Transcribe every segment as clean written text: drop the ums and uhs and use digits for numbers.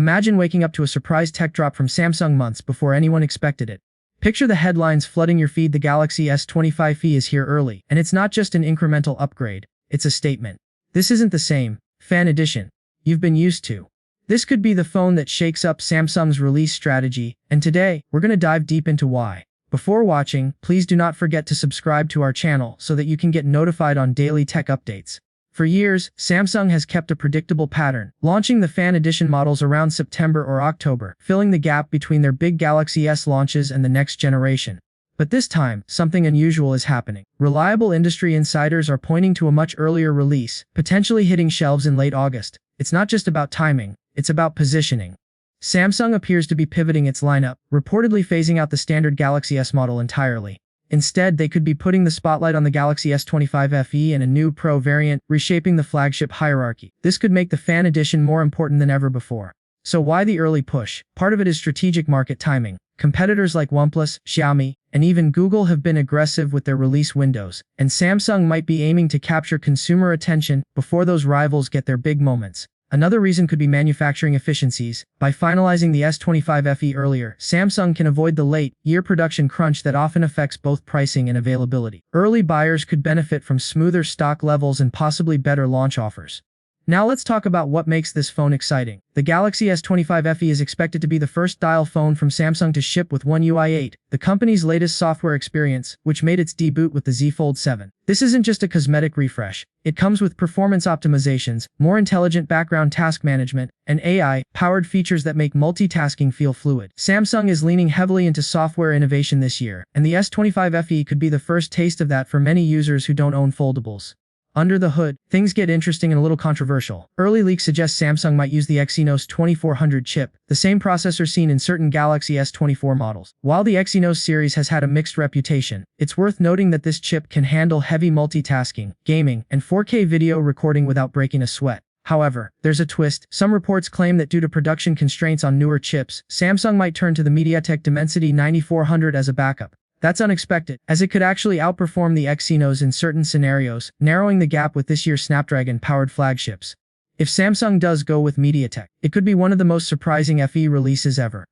Imagine waking up to a surprise tech drop from Samsung months before anyone expected it. Picture the headlines flooding your feed: the Galaxy S25 FE is here early, and it's not just an incremental upgrade, it's a statement. This isn't the same fan edition you've been used to. This could be the phone that shakes up Samsung's release strategy, and today, we're going to dive deep into why. Before watching, please do not forget to subscribe to our channel so that you can get notified on daily tech updates. For years, Samsung has kept a predictable pattern, launching the fan edition models around September or October, filling the gap between their big Galaxy S launches and the next generation. But this time, something unusual is happening. Reliable industry insiders are pointing to a much earlier release, potentially hitting shelves in late August. It's not just about timing, it's about positioning. Samsung appears to be pivoting its lineup, reportedly phasing out the standard Galaxy S model entirely. Instead, they could be putting the spotlight on the Galaxy S25 FE and a new Pro variant, reshaping the flagship hierarchy. This could make the fan edition more important than ever before. So why the early push? Part of it is strategic market timing. Competitors like OnePlus, Xiaomi, and even Google have been aggressive with their release windows, and Samsung might be aiming to capture consumer attention before those rivals get their big moments. Another reason could be manufacturing efficiencies. By finalizing the S25 FE earlier, Samsung can avoid the late-year production crunch that often affects both pricing and availability. Early buyers could benefit from smoother stock levels and possibly better launch offers. Now let's talk about what makes this phone exciting. The Galaxy S25 FE is expected to be the first dial phone from Samsung to ship with One UI 8, the company's latest software experience, which made its debut with the Z Fold 7. This isn't just a cosmetic refresh. It comes with performance optimizations, more intelligent background task management, and AI-powered features that make multitasking feel fluid. Samsung is leaning heavily into software innovation this year, and the S25 FE could be the first taste of that for many users who don't own foldables. Under the hood, things get interesting and a little controversial. Early leaks suggest Samsung might use the Exynos 2400 chip, the same processor seen in certain Galaxy S24 models. While the Exynos series has had a mixed reputation, it's worth noting that this chip can handle heavy multitasking, gaming, and 4K video recording without breaking a sweat. However, there's a twist. Some reports claim that due to production constraints on newer chips, Samsung might turn to the MediaTek Dimensity 9400 as a backup. That's unexpected, as it could actually outperform the Exynos in certain scenarios, narrowing the gap with this year's Snapdragon-powered flagships. If Samsung does go with MediaTek, it could be one of the most surprising FE releases ever.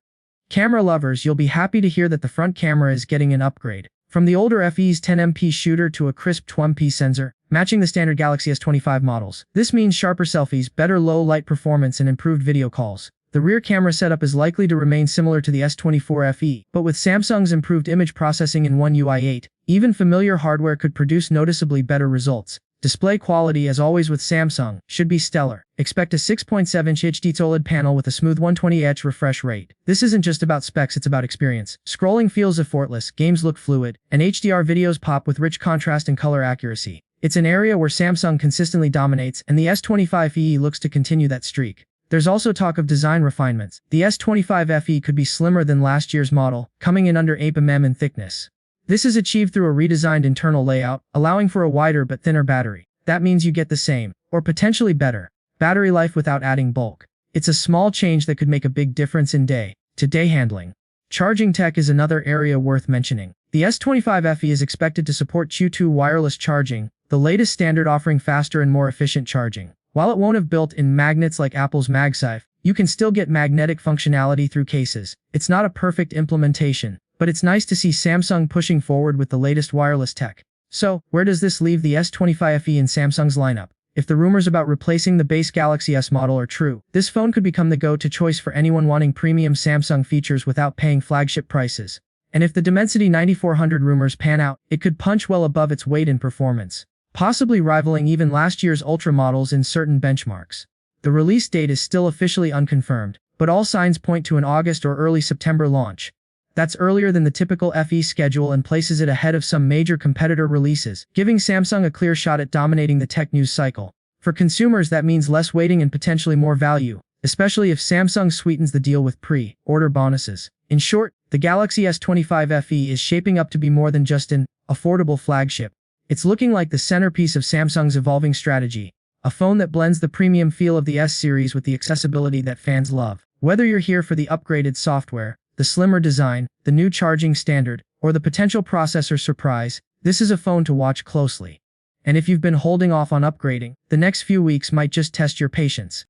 Camera lovers, you'll be happy to hear that the front camera is getting an upgrade. From the older FE's 10MP shooter to a crisp 20MP sensor, matching the standard Galaxy S25 models. This means sharper selfies, better low-light performance, and improved video calls. The rear camera setup is likely to remain similar to the S24 FE, but with Samsung's improved image processing in One UI 8, even familiar hardware could produce noticeably better results. Display quality, as always with Samsung, should be stellar. Expect a 6.7-inch HD OLED panel with a smooth 120Hz refresh rate. This isn't just about specs, it's about experience. Scrolling feels effortless, games look fluid, and HDR videos pop with rich contrast and color accuracy. It's an area where Samsung consistently dominates, and the S25 FE looks to continue that streak. There's also talk of design refinements. The S25 FE could be slimmer than last year's model, coming in under 8 mm in thickness. This is achieved through a redesigned internal layout, allowing for a wider but thinner battery. That means you get the same, or potentially better, battery life without adding bulk. It's a small change that could make a big difference in day-to-day handling. Charging tech is another area worth mentioning. The S25 FE is expected to support Q2 wireless charging, the latest standard offering faster and more efficient charging. While it won't have built-in magnets like Apple's MagSafe, you can still get magnetic functionality through cases. It's not a perfect implementation, but it's nice to see Samsung pushing forward with the latest wireless tech. So, where does this leave the S25 FE in Samsung's lineup? If the rumors about replacing the base Galaxy S model are true, this phone could become the go-to choice for anyone wanting premium Samsung features without paying flagship prices. And if the Dimensity 9400 rumors pan out, it could punch well above its weight in performance, possibly rivaling even last year's Ultra models in certain benchmarks. The release date is still officially unconfirmed, but all signs point to an August or early September launch. That's earlier than the typical FE schedule and places it ahead of some major competitor releases, giving Samsung a clear shot at dominating the tech news cycle. For consumers, that means less waiting and potentially more value, especially if Samsung sweetens the deal with pre-order bonuses. In short, the Galaxy S25 FE is shaping up to be more than just an affordable flagship. It's looking like the centerpiece of Samsung's evolving strategy, a phone that blends the premium feel of the S series with the accessibility that fans love. Whether you're here for the upgraded software, the slimmer design, the new charging standard, or the potential processor surprise, this is a phone to watch closely. And if you've been holding off on upgrading, the next few weeks might just test your patience.